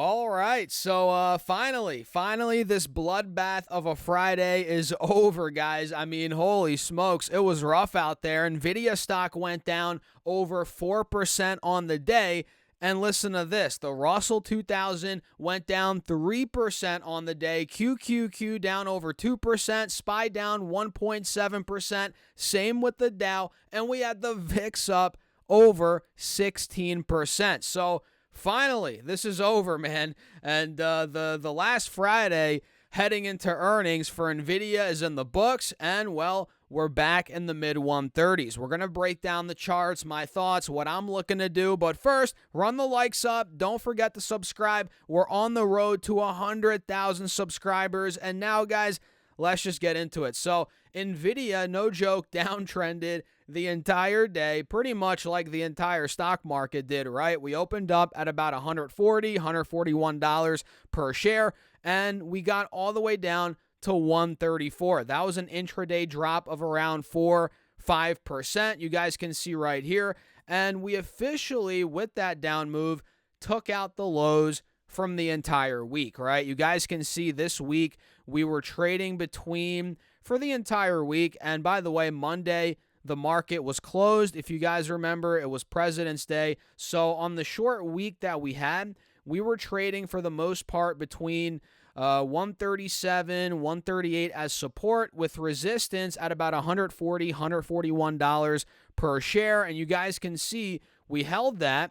All right, so finally, this bloodbath of a Friday is over, guys. I mean, holy smokes, it was rough out there. Nvidia stock went down over 4% on the day. And listen to this, the Russell 2000 went down 3% on the day, QQQ down over 2%, SPY down 1.7%, same with the Dow, and we had the VIX up over 16%. So finally, this is over, man. And the last Friday heading into earnings for Nvidia is in the books, and well, we're back in the mid 130s. We're going to break down the charts, my thoughts, what I'm looking to do. But first, run the likes up. Don't forget to subscribe. We're on the road to 100,000 subscribers. And now, guys, let's just get into it. So Nvidia, no joke, downtrended the entire day, pretty much like the entire stock market did, right? We opened up at about $140, $141 per share, and we got all the way down to 134. That was an intraday drop of around 4-5%. You guys can see right here. And we officially, with that down move, took out the lows from the entire week, right? You guys can see this week we were trading between for the entire week. And by the way, Monday, the market was closed. If you guys remember, it was President's Day. So on the short week that we had, we were trading for the most part between 137, 138 as support, with resistance at about $140, $141 per share. And you guys can see we held that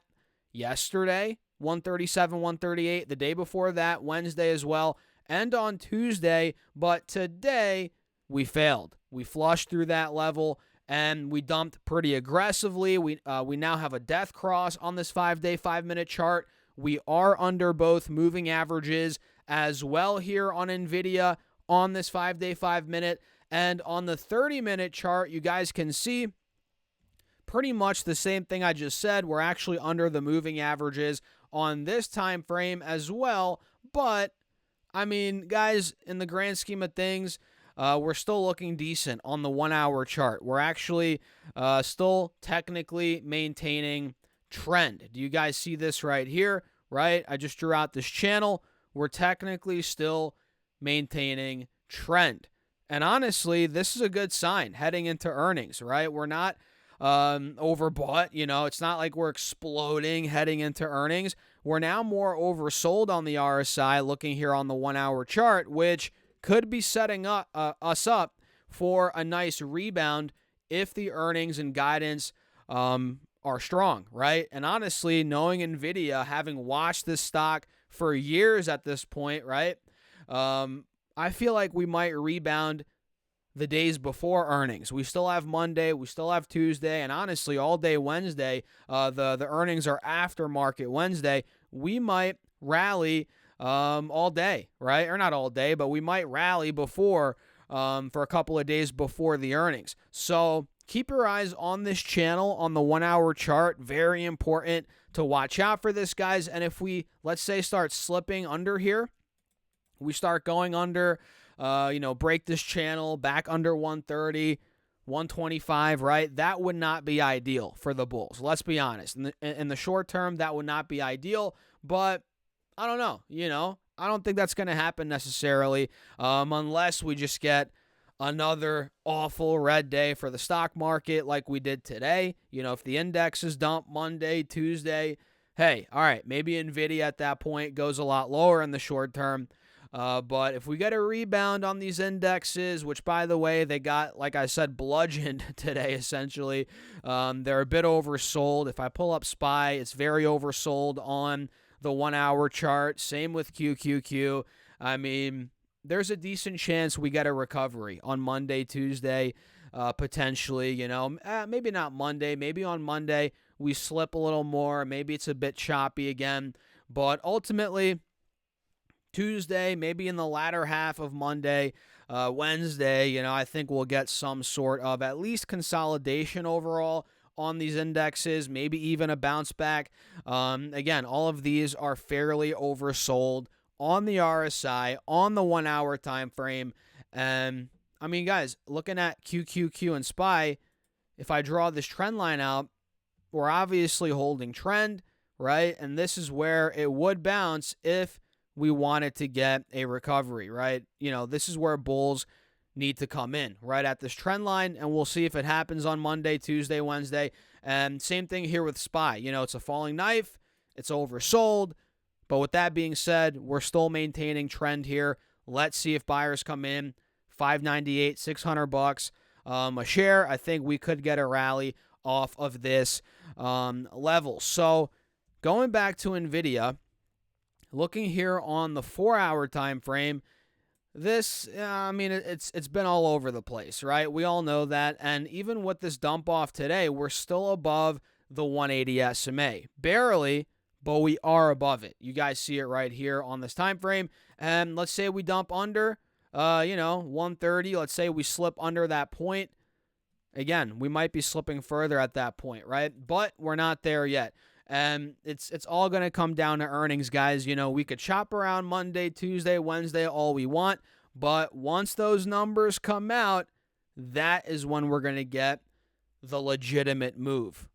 yesterday, 137, 138, the day before that, Wednesday as well, and on Tuesday. But today we failed. We flushed through that level and we dumped pretty aggressively. We now have a death cross on this 5-day, 5-minute chart. We are under both moving averages as well here on Nvidia on this 5-day, 5-minute. And on the 30-minute chart, you guys can see pretty much the same thing I just said. We're actually under the moving averages on this time frame as well. But, I mean, guys, in the grand scheme of things, we're still looking decent on the 1-hour chart. We're actually still technically maintaining trend. Do you guys see this right here? Right? I just drew out this channel. We're technically still maintaining trend. And honestly, this is a good sign heading into earnings, right? We're not overbought. You know, it's not like we're exploding heading into earnings. We're now more oversold on the RSI, looking here on the 1-hour chart, which could be setting us up for a nice rebound if the earnings and guidance are strong, right? And honestly, knowing Nvidia, having watched this stock for years at this point, right? I feel like we might rebound the days before earnings. We still have Monday, we still have Tuesday, and honestly, all day Wednesday. The earnings are after market Wednesday. We might rally all day, right? Or not all day, but we might rally before for a couple of days before the earnings. So keep your eyes on this channel on the 1-hour chart. Very important to watch out for this, guys. And if we, let's say, start slipping under here, we start going under, break this channel back under 130, 125, right? That would not be ideal for the bulls. Let's be honest. In the short term, that would not be ideal. But I don't know. I don't think that's going to happen necessarily unless we just get another awful red day for the stock market like we did today. If the index is dumped Monday, Tuesday, hey, all right, maybe Nvidia at that point goes a lot lower in the short term. But if we get a rebound on these indexes, which, by the way, they got, like I said, bludgeoned today, essentially. They're a bit oversold. If I pull up SPY, it's very oversold on the 1-hour chart. Same with QQQ. I mean, there's a decent chance we get a recovery on Monday, Tuesday, potentially. Maybe not Monday. Maybe on Monday we slip a little more. Maybe it's a bit choppy again. But ultimately, Tuesday, maybe in the latter half of Monday, Wednesday, I think we'll get some sort of at least consolidation overall on these indexes, maybe even a bounce back. Again, all of these are fairly oversold on the RSI, on the 1-hour time frame. And I mean, guys, looking at QQQ and SPY, if I draw this trend line out, we're obviously holding trend, right? And this is where it would bounce if we wanted to get a recovery, right? This is where bulls need to come in, right at this trend line, and we'll see if it happens on Monday, Tuesday, Wednesday. And same thing here with SPY. It's a falling knife. It's oversold. But with that being said, we're still maintaining trend here. Let's see if buyers come in. $598, $600 a share. I think we could get a rally off of this level. So going back to Nvidia, looking here on the 4-hour time frame, this, it's been all over the place, right? We all know that. And even with this dump off today, we're still above the 180 SMA. Barely, but we are above it. You guys see it right here on this time frame. And let's say we dump under, 130. Let's say we slip under that point. Again, we might be slipping further at that point, right? But we're not there yet. And it's all going to come down to earnings, guys. We could chop around Monday, Tuesday, Wednesday, all we want. But once those numbers come out, that is when we're going to get the legitimate move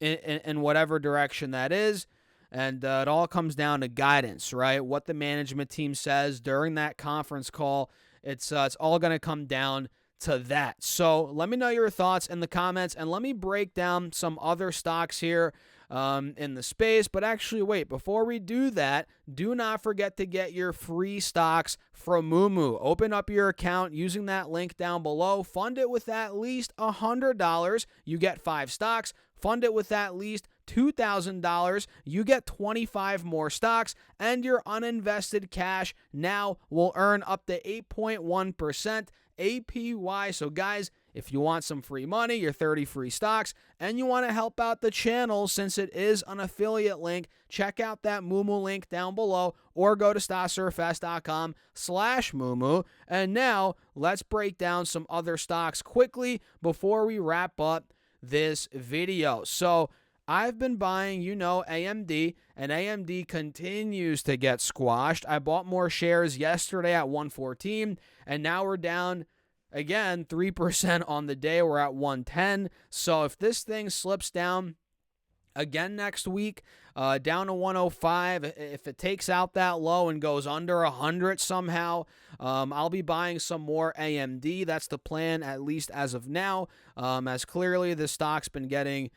in whatever direction that is. And it all comes down to guidance, right? What the management team says during that conference call. It's all going to come down to that. So let me know your thoughts in the comments, and let me break down some other stocks here in the space. But actually, wait, before we do that, do not forget to get your free stocks from Moomoo. Open up your account using that link down below. Fund it with at least $100. You get 5 stocks. Fund it with at least $2,000. You get 25 more stocks, and your uninvested cash now will earn up to 8.1% APY. So guys, if you want some free money, your 30 free stocks, and you want to help out the channel since it is an affiliate link, check out that Moomoo link down below or go to stocksurfest.com/Moomoo. And now let's break down some other stocks quickly before we wrap up this video. So I've been buying, AMD, and AMD continues to get squashed. I bought more shares yesterday at 114, and now we're down again 3% on the day. We're at 110. So if this thing slips down again next week, down to 105, if it takes out that low and goes under 100 somehow, I'll be buying some more AMD. That's the plan, at least as of now, as clearly the stock's been getting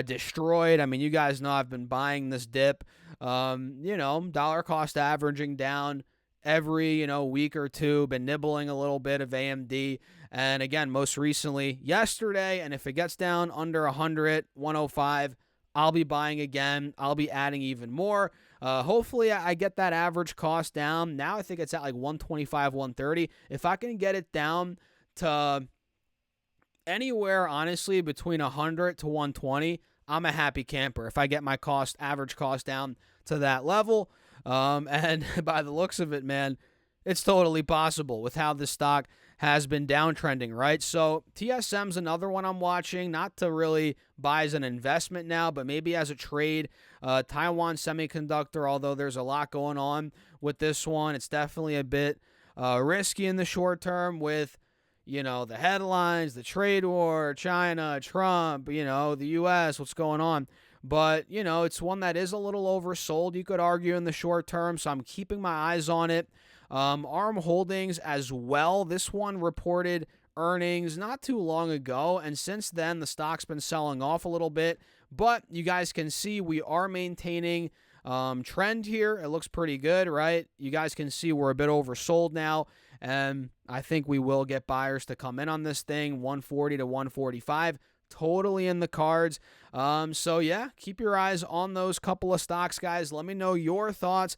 destroyed. I mean, you guys know I've been buying this dip, dollar cost averaging down every, week or two, been nibbling a little bit of AMD. And again, most recently yesterday, and if it gets down under 100, 105, I'll be buying again. I'll be adding even more. Hopefully I get that average cost down. Now I think it's at like 125, 130. If I can get it down to anywhere, honestly, between 100 to 120, I'm a happy camper. If I get my average cost down to that level, and by the looks of it, man, it's totally possible with how this stock has been downtrending, right? So TSM's another one I'm watching, not to really buy as an investment now, but maybe as a trade. Taiwan Semiconductor, although there's a lot going on with this one, it's definitely a bit risky in the short term with the headlines, the trade war, China, Trump, the U.S., what's going on. But, it's one that is a little oversold, you could argue, in the short term, so I'm keeping my eyes on it. ARM Holdings as well. This one reported earnings not too long ago, and since then, the stock's been selling off a little bit. But you guys can see we are maintaining trend here. It looks pretty good, right? You guys can see we're a bit oversold now, and I think we will get buyers to come in on this thing, 140 to 145, totally in the cards. So yeah, keep your eyes on those couple of stocks, guys. Let me know your thoughts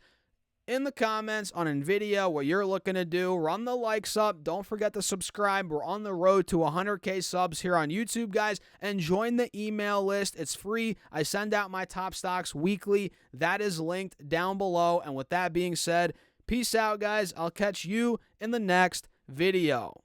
in the comments on Nvidia, what you're looking to do. Run the likes up. Don't forget to subscribe. We're on the road to 100K subs here on YouTube, guys. And join the email list. It's free. I send out my top stocks weekly. That is linked down below. And with that being said, peace out, guys. I'll catch you in the next video.